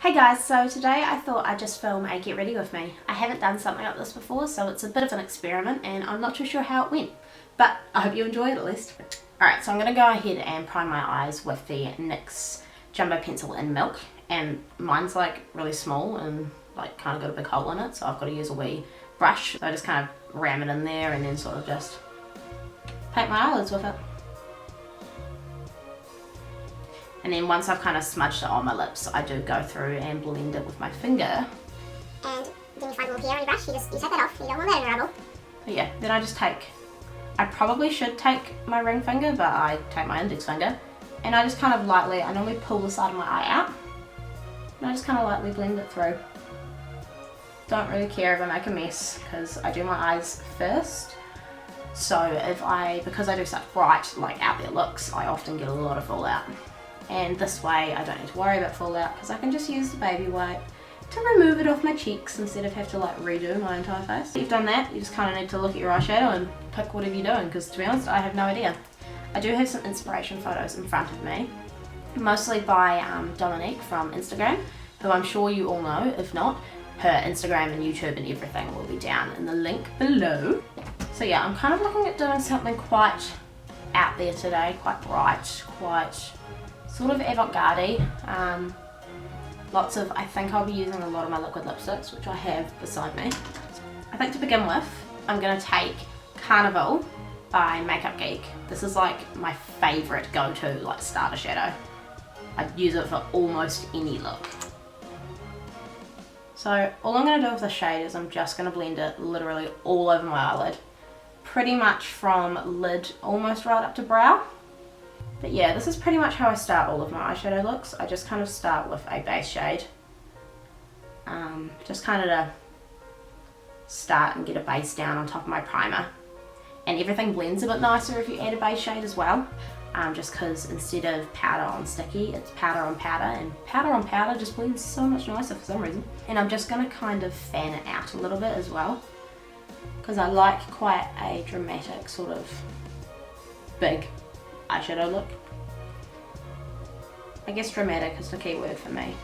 Hey guys, so today I thought I'd just film a get ready with me. I haven't done something like this before, so it's a bit of an experiment and I'm not too sure how it went, but I hope you enjoy it at least. Alright, so I'm going to go ahead and prime my eyes with the NYX Jumbo Pencil in Milk, and mine's like really small and like kind of got a big hole in it, so I've got to use a wee brush. So I just kind of ram it in there and then sort of just paint my eyelids with it. And then once I've kind of smudged it on my lips, I do go through and blend it with my finger. And then you find a little hair on your brush, you take that off, you don't want that in your eyeball. But yeah, then I just take, I probably should take my ring finger, but I take my index finger. And I just kind of lightly, I normally pull the side of my eye out. And I just kind of lightly blend it through. Don't really care if I make a mess, because I do my eyes first. So because I do such bright, like out there looks, I often get a lot of fallout. And this way I don't need to worry about fallout because I can just use the baby wipe to remove it off my cheeks instead of have to like redo my entire face. If you've done that, you just kind of need to look at your eyeshadow and pick whatever you're doing, because to be honest I have no idea. I do have some inspiration photos in front of me, mostly by Dominique from Instagram, who I'm sure you all know. If not, her Instagram and YouTube and everything will be down in the link below. So yeah, I'm kind of looking at doing something quite out there today, quite bright, quite sort of avant-garde. I think I'll be using a lot of my liquid lipsticks, which I have beside me. I think to begin with, I'm going to take Carnival by Makeup Geek. This is like my favourite go-to like starter shadow. I'd use it for almost any look. So all I'm going to do with the shade is I'm just going to blend it literally all over my eyelid. Pretty much from lid almost right up to brow. But yeah, this is pretty much how I start all of my eyeshadow looks. I just kind of start with a base shade. Just kind of to start and get a base down on top of my primer. And everything blends a bit nicer if you add a base shade as well. Just because instead of powder on sticky, it's powder on powder. And powder on powder just blends so much nicer for some reason. And I'm just going to kind of fan it out a little bit as well, because I like quite a dramatic sort of big eyeshadow look. I guess dramatic is the key word for me.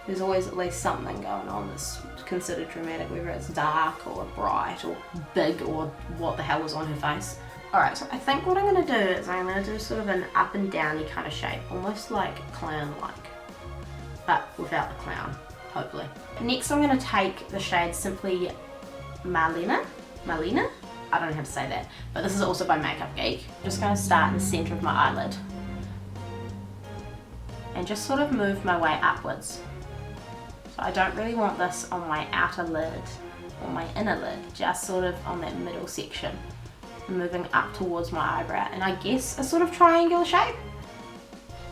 There's always at least something going on that's considered dramatic, whether it's dark or bright or big or what the hell is on her face. Alright, so I think what I'm going to do is I'm going to do sort of an up and downy kind of shape, almost like clown-like, but without the clown, hopefully. Next I'm going to take the shade Simply Marlena? I don't know how to say that, but this is also by Makeup Geek. I'm just going to start in the centre of my eyelid and just sort of move my way upwards. So I don't really want this on my outer lid or my inner lid, just sort of on that middle section, and moving up towards my eyebrow, and I guess a sort of triangular shape.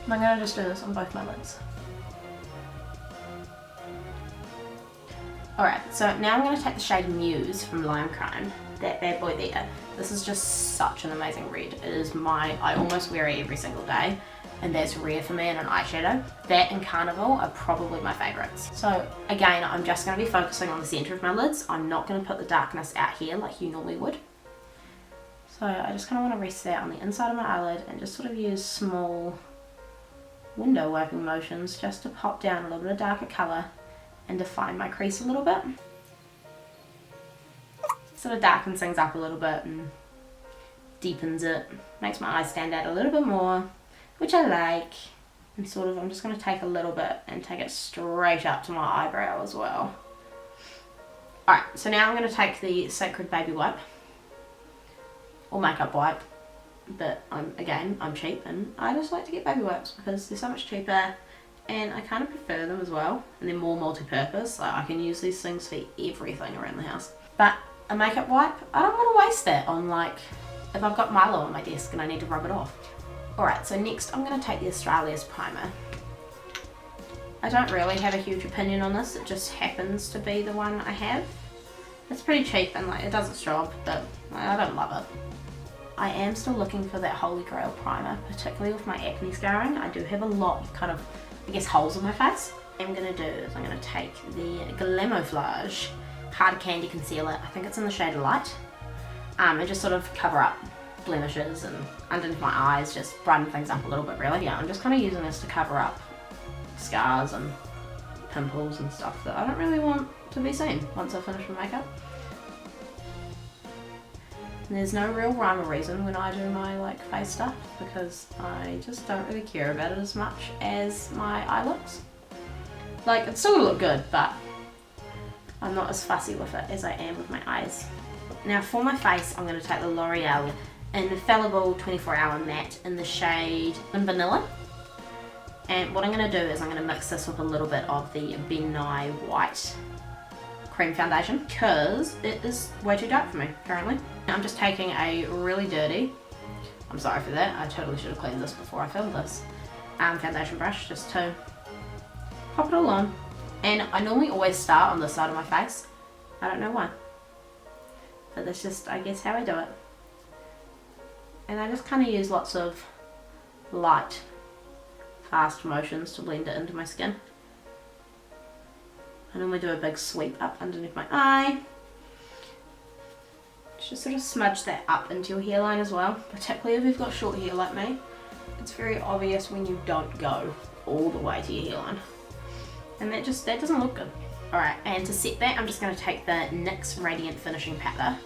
And I'm going to just do this on both my lids. Alright, so now I'm going to take the shade Muse from Lime Crime. That bad boy there. This is just such an amazing red. It is I almost wear it every single day, and that's rare for me in an eyeshadow. That and Carnival are probably my favourites. So again, I'm just going to be focusing on the centre of my lids. I'm not going to put the darkness out here like you normally would. So I just kind of want to rest that on the inside of my eyelid and just sort of use small window wiping motions just to pop down a little bit of darker colour and define my crease a little bit. Sort of darkens things up a little bit and deepens it, makes my eyes stand out a little bit more, which I like. And sort of, I'm just going to take a little bit and take it straight up to my eyebrow as well. Alright, so now I'm going to take the Sacred Baby Wipe, or makeup wipe, but I'm cheap and I just like to get baby wipes because they're so much cheaper and I kind of prefer them as well, and they're more multi-purpose. Like I can use these things for everything around the house. But a makeup wipe, I don't want to waste that on, like, if I've got Milo on my desk and I need to rub it off. Alright, so next I'm going to take the Australia's primer. I don't really have a huge opinion on this, it just happens to be the one I have. It's pretty cheap and like it does its job, but I don't love it. I am still looking for that holy grail primer, particularly with my acne scarring. I do have a lot of kind of, I guess, holes in my face. What I'm going to do is I'm going to take the Glamouflage Hard Candy Concealer, I think it's in the shade Light, and just sort of cover up blemishes and underneath my eyes, just brighten things up a little bit really. Yeah, I'm just kind of using this to cover up scars and pimples and stuff that I don't really want to be seen once I finish my makeup. And there's no real rhyme or reason when I do my like face stuff because I just don't really care about it as much as my eye looks. Like, it's still gonna look good, but I'm not as fussy with it as I am with my eyes. Now for my face, I'm going to take the L'Oreal Infallible 24-Hour Matte in the shade Vanilla. And what I'm going to do is I'm going to mix this with a little bit of the Ben Nye White Cream Foundation because it is way too dark for me currently. Now I'm just taking a really dirty, I'm sorry for that, I totally should have cleaned this before I filmed this, foundation brush just to pop it all on. And I normally always start on this side of my face. I don't know why. But that's just, I guess, how I do it. And I just kind of use lots of light, fast motions to blend it into my skin. I normally do a big sweep up underneath my eye. Just sort of smudge that up into your hairline as well, particularly if you've got short hair like me. It's very obvious when you don't go all the way to your hairline. And that doesn't look good. Alright, and to set that, I'm just going to take the NYX Radiant Finishing Powder,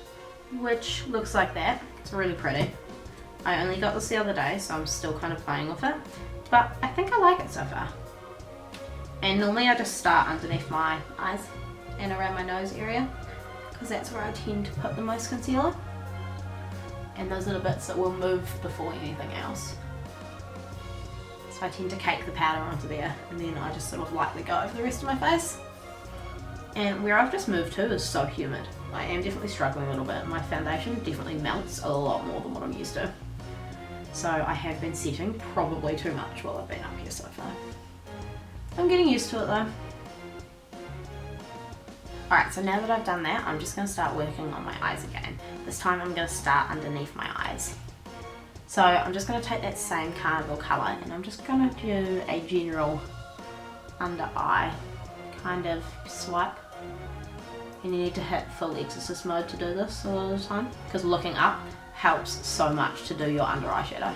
which looks like that. It's really pretty. I only got this the other day, so I'm still kind of playing with it. But I think I like it so far. And normally I just start underneath my eyes and around my nose area, because that's where I tend to put the most concealer. And those are the bits that will move before anything else. So I tend to cake the powder onto there, and then I just sort of lightly go over the rest of my face. And where I've just moved to is so humid. I am definitely struggling a little bit. My foundation definitely melts a lot more than what I'm used to. So I have been setting probably too much while I've been up here so far. I'm getting used to it though. Alright, so now that I've done that, I'm just going to start working on my eyes again. This time I'm going to start underneath my eyes. So I'm just going to take that same carnival colour and I'm just going to do a general under eye kind of swipe. And you need to hit full exorcist mode to do this a lot of the time, because looking up helps so much to do your under eye shadow.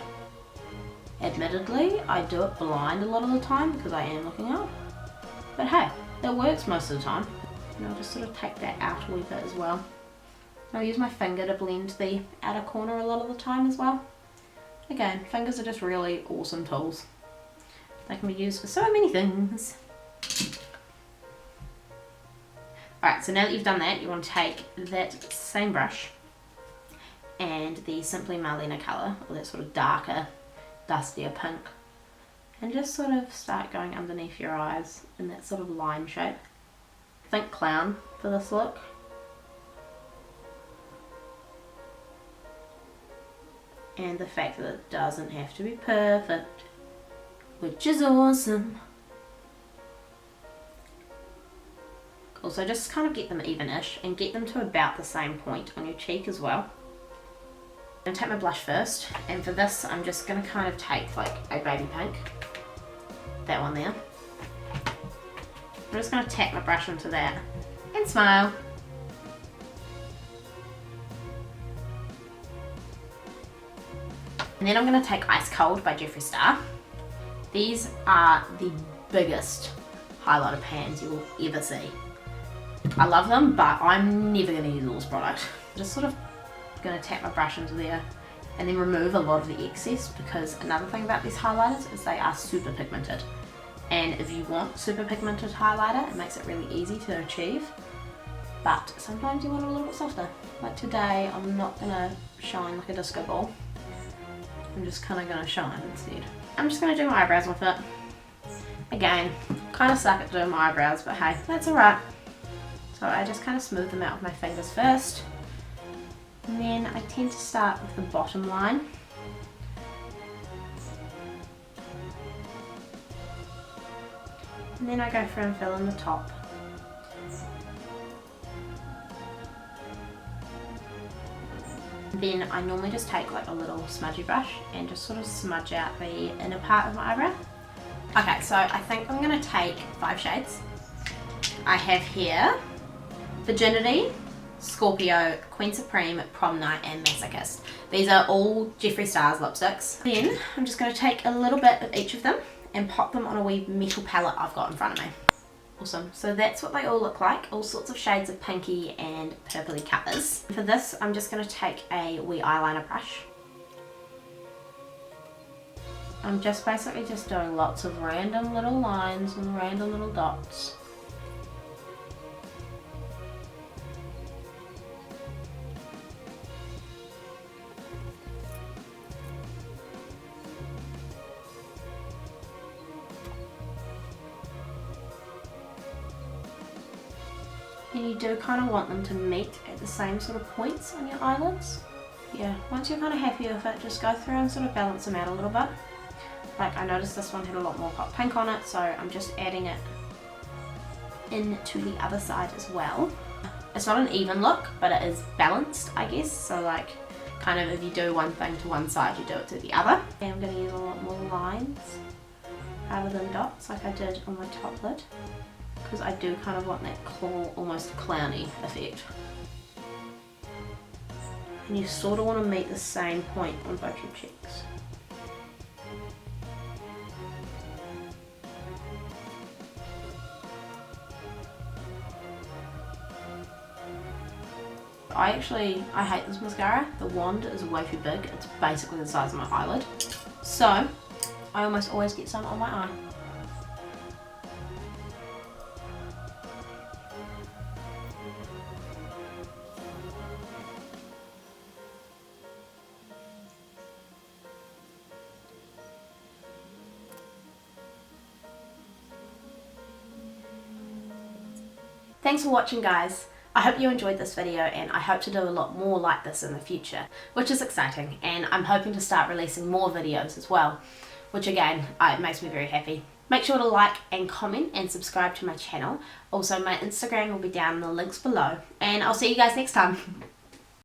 Admittedly, I do it blind a lot of the time because I am looking up. But hey, it works most of the time. And I'll just sort of take that out a wee bit as well. I'll use my finger to blend the outer corner a lot of the time as well. Again, fingers are just really awesome tools. They can be used for so many things. Alright, so now that you've done that, you want to take that same brush and the Simply Marlena colour, or that sort of darker, dustier pink, and just sort of start going underneath your eyes in that sort of line shape. Think clown for this look. And the fact that it doesn't have to be perfect, which is awesome. Also, just kind of get them even-ish and get them to about the same point on your cheek as well. I'm going to take my blush first, and for this I'm just going to kind of take like a baby pink, that one there. I'm just going to tap my brush into that and smile. And then I'm going to take Ice Cold by Jeffree Star. These are the biggest highlighter pans you will ever see. I love them, but I'm never going to use this product. I'm just sort of going to tap my brush into there and then remove a lot of the excess, because another thing about these highlighters is they are super pigmented. And if you want super pigmented highlighter, it makes it really easy to achieve. But sometimes you want it a little bit softer. Like today, I'm not going to shine like a disco ball. I'm just kind of going to shine instead. I'm just going to do my eyebrows with it. Again, kind of suck at doing my eyebrows, but hey, that's alright. So I just kind of smooth them out with my fingers first. And then I tend to start with the bottom line. And then I go through and fill in the top. Then I normally just take like a little smudgy brush and just sort of smudge out the inner part of my eyebrow. Okay, so I think I'm going to take 5 shades. I have here Virginity, Scorpio, Queen Supreme, Prom Night, and Masochist. These are all Jeffree Star's lipsticks. Then I'm just going to take a little bit of each of them and pop them on a wee metal palette I've got in front of me. Awesome. So that's what they all look like, all sorts of shades of pinky and purpley colours. For this, I'm just going to take a wee eyeliner brush. I'm just basically just doing lots of random little lines and random little dots. And you do kind of want them to meet at the same sort of points on your eyelids. Yeah, once you're kind of happy with it, just go through and sort of balance them out a little bit. Like I noticed this one had a lot more hot pink on it, so I'm just adding it into the other side as well. It's not an even look, but it is balanced, I guess. So like, kind of if you do one thing to one side, you do it to the other. And I'm going to use a lot more lines rather than dots like I did on my top lid, because I do kind of want that cool, almost clowny effect. And you sort of want to meet the same point on both your cheeks. I hate this mascara. The wand is way too big. It's basically the size of my eyelid. So, I almost always get some on my eye. Thanks for watching, guys. I hope you enjoyed this video, and I hope to do a lot more like this in the future, which is exciting, and I'm hoping to start releasing more videos as well, which again, it makes me very happy. Make sure to like and comment and subscribe to my channel. Also, my Instagram will be down in the links below, and I'll see you guys next time.